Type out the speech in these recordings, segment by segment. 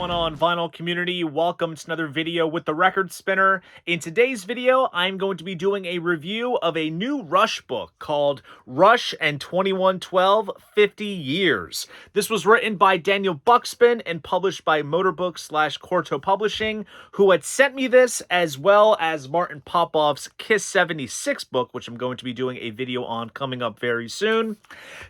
going on, vinyl community? Welcome to another video with the Record Spinner. In today's video, I'm going to be doing a review of a new Rush book called Rush and 2112 50 Years. This was written by Daniel Buxton and published by Motorbook/Corto Publishing, who had sent me this, as well as Martin Popoff's Kiss 76 book, which I'm going to be doing a video on coming up very soon.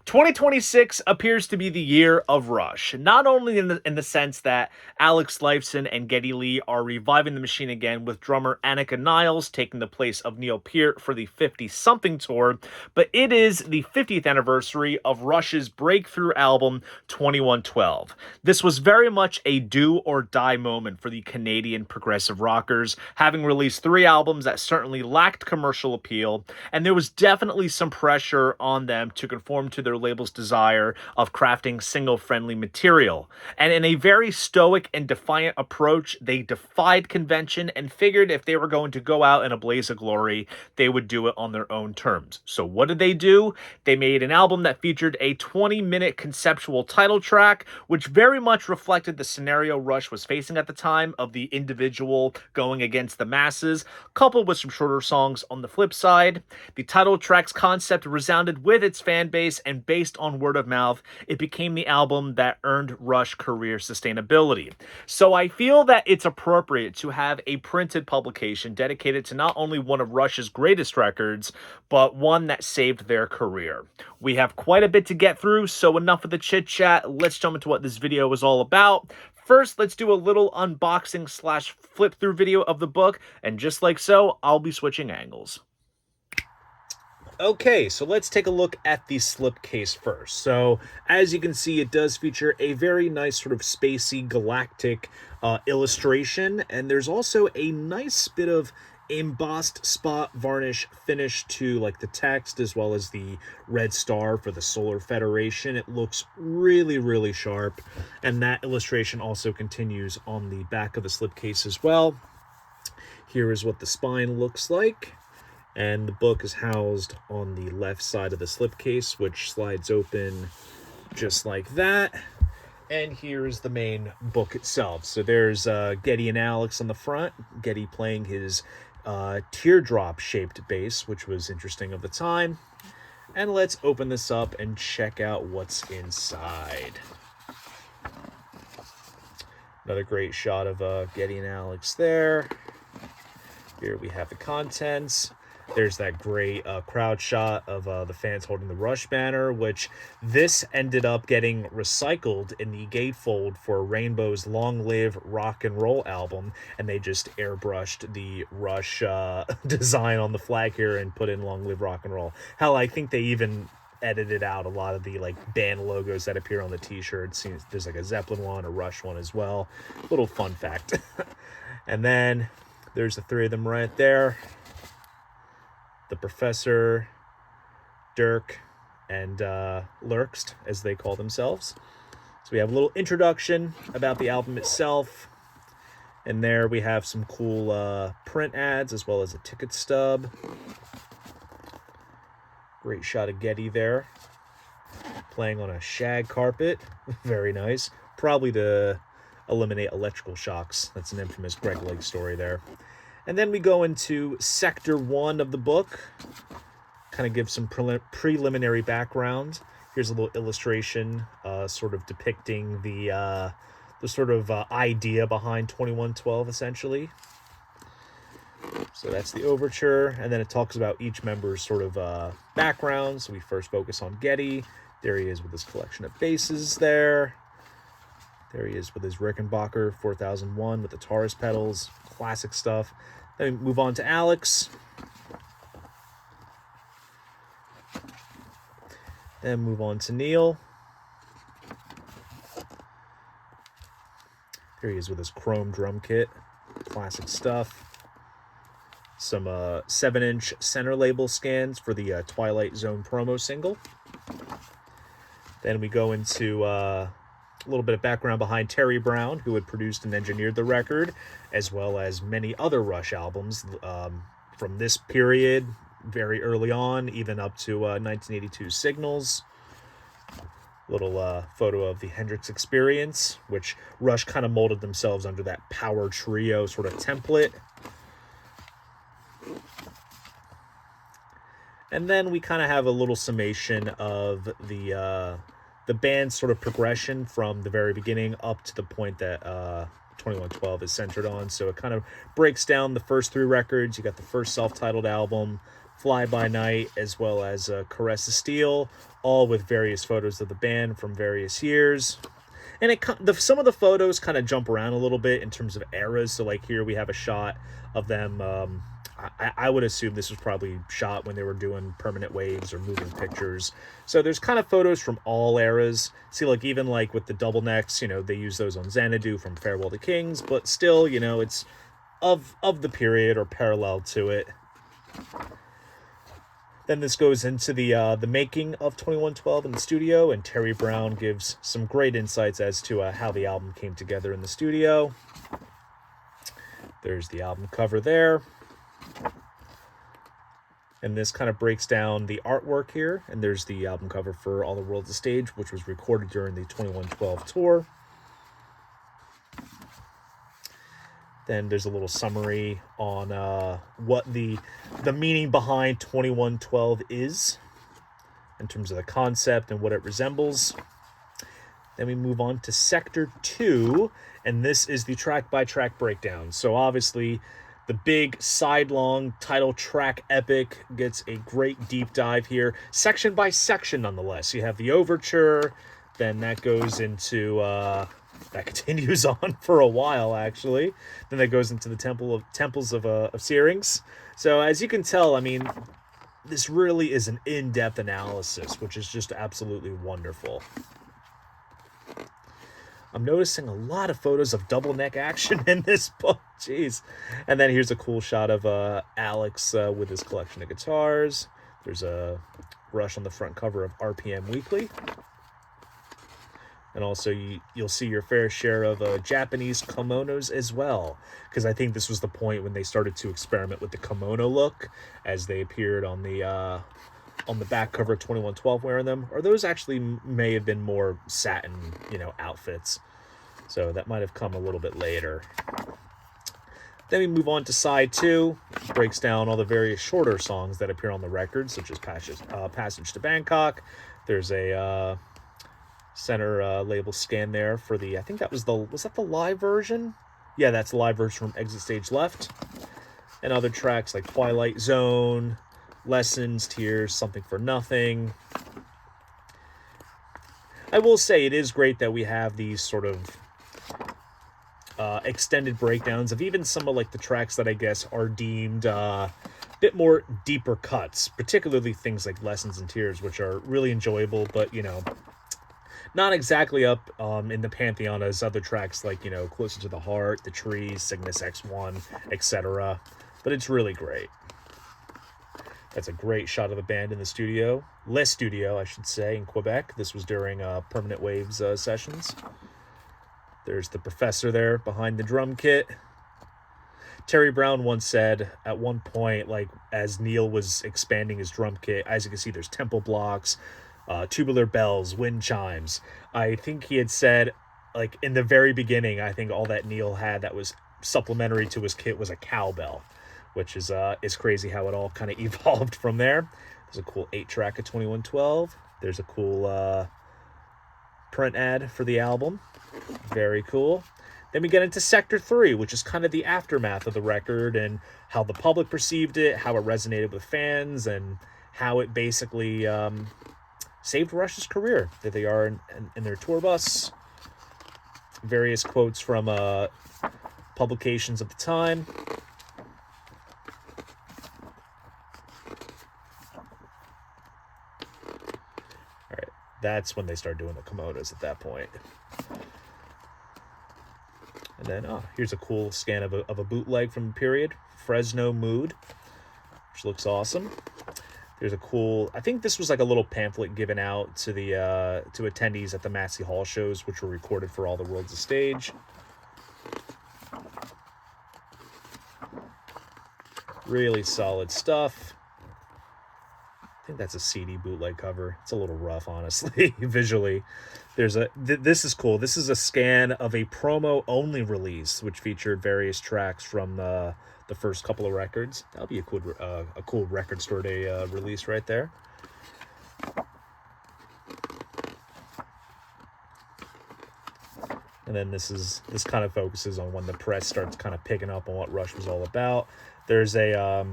2026 appears to be the year of Rush, not only in the sense that Alex Lifeson and Geddy Lee are reviving the machine again with drummer Annika Niles taking the place of Neil Peart for the 50-something tour, but it is the 50th anniversary of Rush's breakthrough album 2112. This was very much a do or die moment for the Canadian progressive rockers, having released 3 albums that certainly lacked commercial appeal, and there was definitely some pressure on them to conform to their label's desire of crafting single-friendly material. And in a very stoic and defiant approach, they defied convention and figured if they were going to go out in a blaze of glory, they would do it on their own terms. So what did they do? They made an album that featured a 20-minute conceptual title track, which very much reflected the scenario Rush was facing at the time of the individual going against the masses, coupled with some shorter songs on the flip side. The title track's concept resounded with its fan base, and based on word of mouth, it became the album that earned Rush career sustainability. So I feel that it's appropriate to have a printed publication dedicated to not only one of Rush's greatest records, but one that saved their career. We have quite a bit to get through, so enough of the chit-chat. Let's jump into what this video is all about. First, let's do a little unboxing / flip through video of the book, and just like so, I'll be switching angles. Okay, so let's take a look at the slipcase first. So, as you can see, it does feature a very nice sort of spacey, galactic illustration, and there's also a nice bit of embossed spot varnish finish to like the text, as well as the red star for the Solar Federation. It looks really, really sharp, and that illustration also continues on the back of the slipcase as well. Here is what the spine looks like. And the book is housed on the left side of the slipcase, which slides open just like that. And here's the main book itself. So there's Geddy and Alex on the front, Geddy playing his teardrop-shaped bass, which was interesting of the time. And let's open this up and check out what's inside. Another great shot of Geddy and Alex there. Here we have the contents. There's that great crowd shot of the fans holding the Rush banner, which this ended up getting recycled in the gatefold for Rainbow's Long Live Rock and Roll album, and they just airbrushed the Rush design on the flag here and put in Long Live Rock and Roll. Hell, I think they even edited out a lot of the like band logos that appear on the t-shirts. There's like a Zeppelin one, a Rush one as well. Little fun fact. And then there's the 3 of them right there. The Professor, Dirk, and Lurkst, as they call themselves. So we have a little introduction about the album itself. And there we have some cool print ads, as well as a ticket stub. Great shot of Geddy there, playing on a shag carpet. Very nice. Probably to eliminate electrical shocks. That's an infamous Greg Lake story there. And then we go into Sector 1 of the book, kind of give some preliminary background. Here's a little illustration sort of depicting the sort of idea behind 2112, essentially. So that's the overture, and then it talks about each member's sort of background. So we first focus on Geddy. There he is with his collection of basses there. There he is with his Rickenbacker 4001 with the Taurus pedals. Classic stuff. Then we move on to Alex. Then move on to Neil. Here he is with his chrome drum kit. Classic stuff. Some 7-inch center label scans for the Twilight Zone promo single. Then we go into a little bit of background behind Terry Brown, who had produced and engineered the record, as well as many other Rush albums from this period, very early on, even up to 1982 Signals. A Little photo of the Hendrix Experience, which Rush kind of molded themselves under that power trio sort of template. And then we kind of have a little summation of the band's sort of progression from the very beginning up to the point that 2112 is centered on. So it kind of breaks down the first 3 records. You got the first self-titled album, Fly By Night, as well as Caress of Steel, all with various photos of the band from various years. And some of the photos kind of jump around a little bit in terms of eras. So like here we have a shot of them. I would assume this was probably shot when they were doing permanent waves or moving pictures. So there's kind of photos from all eras. See, like even like with the double necks, you know, they use those on Xanadu from Farewell to Kings, but still, you know, it's of the period or parallel to it. Then this goes into the making of 2112 in the studio, and Terry Brown gives some great insights as to how the album came together in the studio. There's the album cover there. And this kind of breaks down the artwork here, and there's the album cover for All the World's a Stage, which was recorded during the 2112 tour. Then there's a little summary on what the meaning behind 2112 is in terms of the concept and what it resembles. Then we move on to Sector 2, and this is the track-by-track breakdown. So obviously, the big sidelong title track epic gets a great deep dive here, section by section nonetheless. You have the overture, then that goes into... that continues on for a while, actually. Then that goes into the Temples of Syrinx. So as you can tell, I mean, this really is an in-depth analysis, which is just absolutely wonderful. I'm noticing a lot of photos of double neck action in this book. Jeez. And then here's a cool shot of Alex with his collection of guitars. There's a Rush on the front cover of RPM Weekly. And also, you'll see your fair share of Japanese kimonos as well, because I think this was the point when they started to experiment with the kimono look, as they appeared on the back cover of 2112 wearing them. Or those actually may have been more satin, you know, outfits. So that might have come a little bit later. Then we move on to side 2, which breaks down all the various shorter songs that appear on the record, such as Passage to Bangkok. There's a center label scan there for the, I think that was that the live version? Yeah, that's the live version from Exit Stage Left. And other tracks like Twilight Zone, Lessons, Tears, Something for Nothing. I will say it is great that we have these sort of extended breakdowns of even some of like the tracks that I guess are deemed bit more deeper cuts, particularly things like Lessons and Tears, which are really enjoyable, but you know, not exactly up in the pantheon as other tracks like, you know, Closer to the Heart, The Trees, Cygnus X1, etc. But it's really great. That's a great shot of the band in the studio. Les Studio, I should say, in Quebec. This was during Permanent Waves sessions. There's the professor there behind the drum kit. Terry Brown once said at one point, like, as Neil was expanding his drum kit, as you can see, there's tempo blocks, tubular bells, wind chimes. I think he had said, like, in the very beginning, I think all that Neil had that was supplementary to his kit was a cowbell, which is crazy how it all kind of evolved from there. There's a cool 8-track of 2112. There's a cool print ad for the album. Very cool. Then we get into Sector 3, which is kind of the aftermath of the record and how the public perceived it, how it resonated with fans, and how it basically saved Rush's career. There they are in their tour bus. Various quotes from publications of the time. All right, that's when they start doing the kimonos at that point. And then, here's a cool scan of a bootleg from the period, Fresno Mood, which looks awesome. There's a cool, I think this was like a little pamphlet given out to the to attendees at the Massey Hall shows, which were recorded for All the World's a Stage. Really solid stuff. think that's a CD bootleg cover. It's a little rough, honestly, visually. There's this is cool. This is a scan of a promo-only release, which featured various tracks from the first couple of records. That'll be a cool record store day release right there. And then this kind of focuses on when the press starts kind of picking up on what Rush was all about. There's a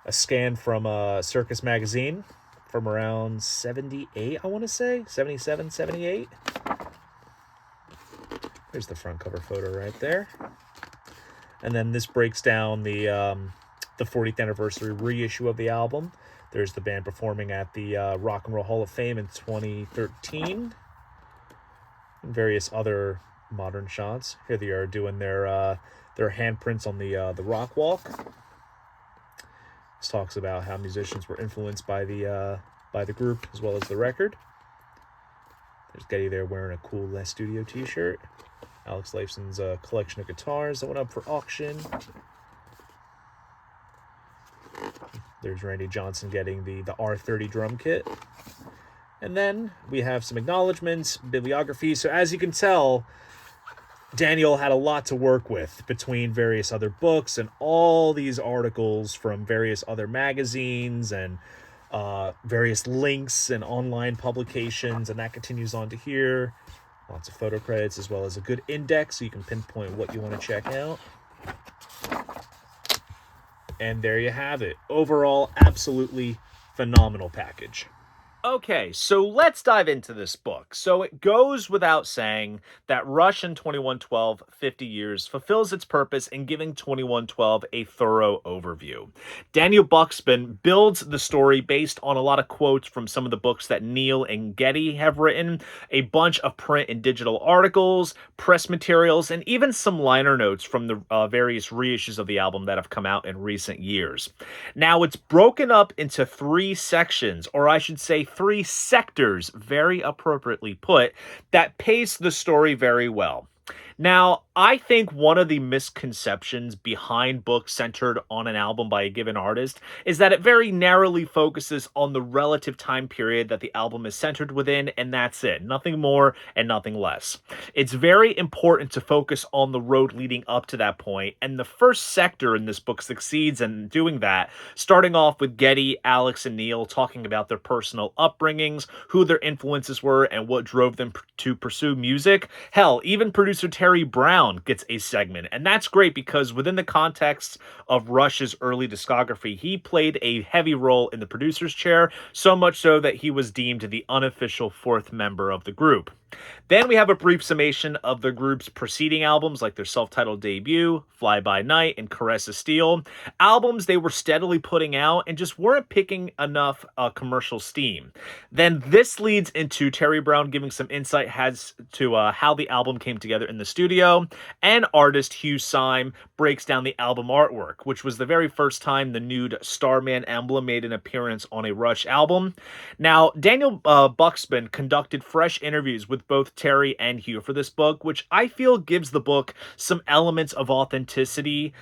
scan from Circus Magazine from around 78, I want to say. 77, 78. There's the front cover photo right there. And then this breaks down the 40th anniversary reissue of the album. There's the band performing at the Rock and Roll Hall of Fame in 2013. And various other modern shots. Here they are doing their handprints on the rock walk. This talks about how musicians were influenced by the group as well as the record. There's Getty there wearing a cool Les Studio t-shirt. Alex Lifeson's collection of guitars that went up for auction. There's Randy Johnson getting the R30 drum kit. And then we have some acknowledgments, bibliography. So as you can tell, Daniel had a lot to work with between various other books and all these articles from various other magazines and various links and online publications, and that continues on to here. Lots of photo credits as well as a good index so you can pinpoint what you want to check out. And there you have it. Overall, absolutely phenomenal package. Okay, so let's dive into this book. So it goes without saying that Rush in 2112, 50 Years, fulfills its purpose in giving 2112 a thorough overview. Daniel Buxbaum builds the story based on a lot of quotes from some of the books that Neil and Getty have written, a bunch of print and digital articles, press materials, and even some liner notes from the various reissues of the album that have come out in recent years. Now, it's broken up into 3 sections, or I should say 3 sectors, very appropriately put, that pace the story very well. Now, I think one of the misconceptions behind books centered on an album by a given artist is that it very narrowly focuses on the relative time period that the album is centered within, and that's it. Nothing more and nothing less. It's very important to focus on the road leading up to that point, and the first sector in this book succeeds in doing that, starting off with Getty, Alex, and Neil talking about their personal upbringings, who their influences were, and what drove them to pursue music. Hell, even producer Terry Brown gets a segment, and that's great because within the context of Rush's early discography, he played a heavy role in the producer's chair, so much so that he was deemed the unofficial 4th member of the group. Then we have a brief summation of the group's preceding albums, like their self-titled debut, Fly By Night, and Caress of Steel. Albums they were steadily putting out and just weren't picking enough commercial steam. Then this leads into Terry Brown giving some insight as to how the album came together in the studio, and artist Hugh Syme breaks down the album artwork, which was the very first time the nude Starman emblem made an appearance on a Rush album. Now, Daniel Buxbaum conducted fresh interviews with both Terry and Hugh for this book, which I feel gives the book some elements of authenticity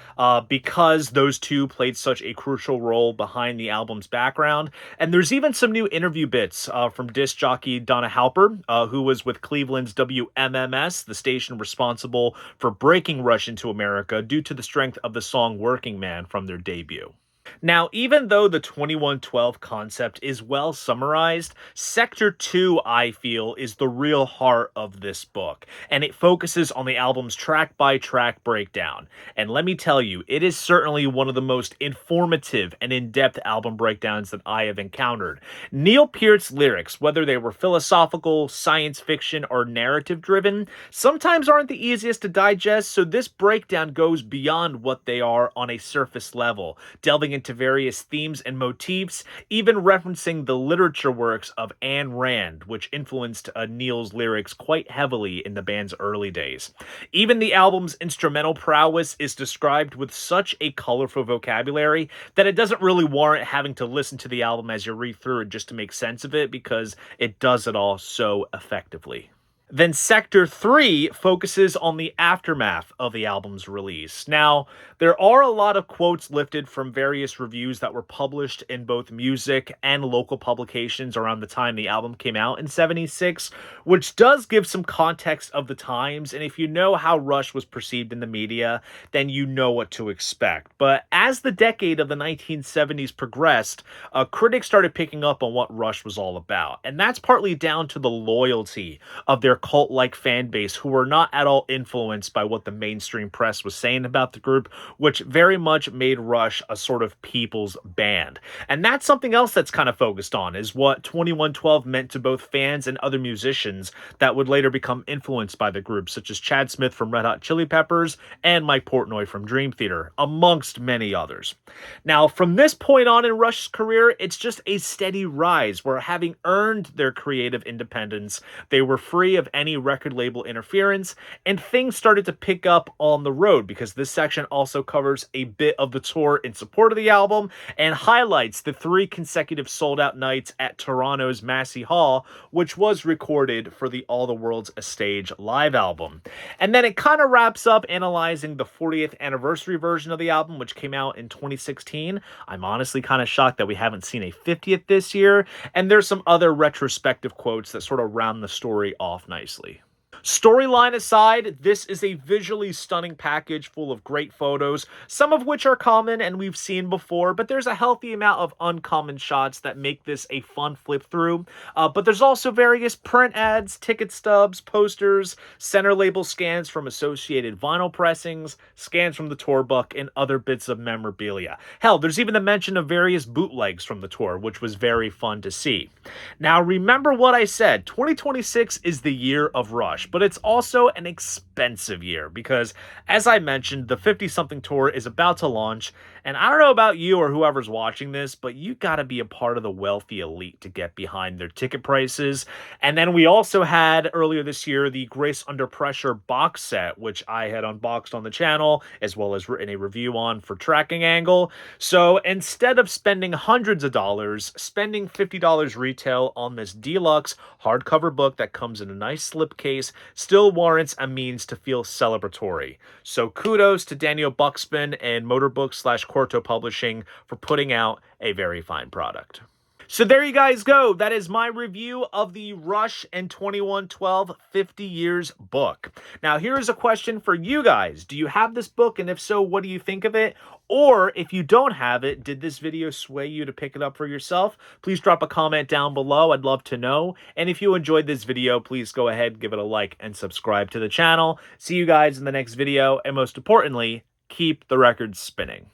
because those two played such a crucial role behind the album's background. And there's even some new interview bits from disc jockey Donna Halper, who was with Cleveland's WMMS, the station responsible for breaking Rush into America due to the strength of the song Working Man from their debut. Now, even though the 2112 concept is well summarized, Sector 2, I feel, is the real heart of this book, and it focuses on the album's track-by-track breakdown. And let me tell you, it is certainly one of the most informative and in-depth album breakdowns that I have encountered. Neil Peart's lyrics, whether they were philosophical, science fiction, or narrative-driven, sometimes aren't the easiest to digest, so this breakdown goes beyond what they are on a surface level, delving into various themes and motifs, even referencing the literature works of Ayn Rand, which influenced Neil's lyrics quite heavily in the band's early days. Even the album's instrumental prowess is described with such a colorful vocabulary that it doesn't really warrant having to listen to the album as you read through it just to make sense of it, because it does it all so effectively. Then Sector 3 focuses on the aftermath of the album's release. Now, there are a lot of quotes lifted from various reviews that were published in both music and local publications around the time the album came out in '76, which does give some context of the times. And if you know how Rush was perceived in the media, then you know what to expect. But as the decade of the 1970s progressed, critics started picking up on what Rush was all about. And that's partly down to the loyalty of their cult-like fan base, who were not at all influenced by what the mainstream press was saying about the group, which very much made Rush a sort of people's band. And that's something else that's kind of focused on, is what 2112 meant to both fans and other musicians that would later become influenced by the group, such as Chad Smith from Red Hot Chili Peppers and Mike Portnoy from Dream Theater, amongst many others. Now, from this point on in Rush's career, it's just a steady rise, where having earned their creative independence, they were free of any record label interference, and things started to pick up on the road, because this section also covers a bit of the tour in support of the album and highlights the 3 consecutive sold-out nights at Toronto's Massey Hall, which was recorded for the All the World's a Stage live album. And then it kind of wraps up analyzing the 40th anniversary version of the album, which came out in 2016. I'm honestly kind of shocked that we haven't seen a 50th this year, and there's some other retrospective quotes that sort of round the story off nicely. Storyline aside, this is a visually stunning package full of great photos, some of which are common and we've seen before, but there's a healthy amount of uncommon shots that make this a fun flip through. But there's also various print ads, ticket stubs, posters, center label scans from associated vinyl pressings, scans from the tour book, and other bits of memorabilia. Hell, there's even a mention of various bootlegs from the tour, which was very fun to see. Now, remember what I said, 2026 is the year of Rush, but it's also an expensive year because, as I mentioned, the 50-something tour is about to launch, and I don't know about you or whoever's watching this, but you gotta be a part of the wealthy elite to get behind their ticket prices. And then we also had, earlier this year, the Grace Under Pressure box set, which I had unboxed on the channel, as well as written a review on for Tracking Angle. So instead of spending hundreds of dollars, spending $50 retail on this deluxe hardcover book that comes in a nice slipcase still warrants a means to feel celebratory. So kudos to Daniel Buxman and Motorbook/Quarto Publishing for putting out a very fine product. So there you guys go. That is my review of the Rush and 2112 50 Years book. Now, here's a question for you guys. Do you have this book? And if so, what do you think of it? Or if you don't have it, did this video sway you to pick it up for yourself? Please drop a comment down below. I'd love to know. And if you enjoyed this video, please go ahead, give it a like, and subscribe to the channel. See you guys in the next video. And most importantly, keep the records spinning.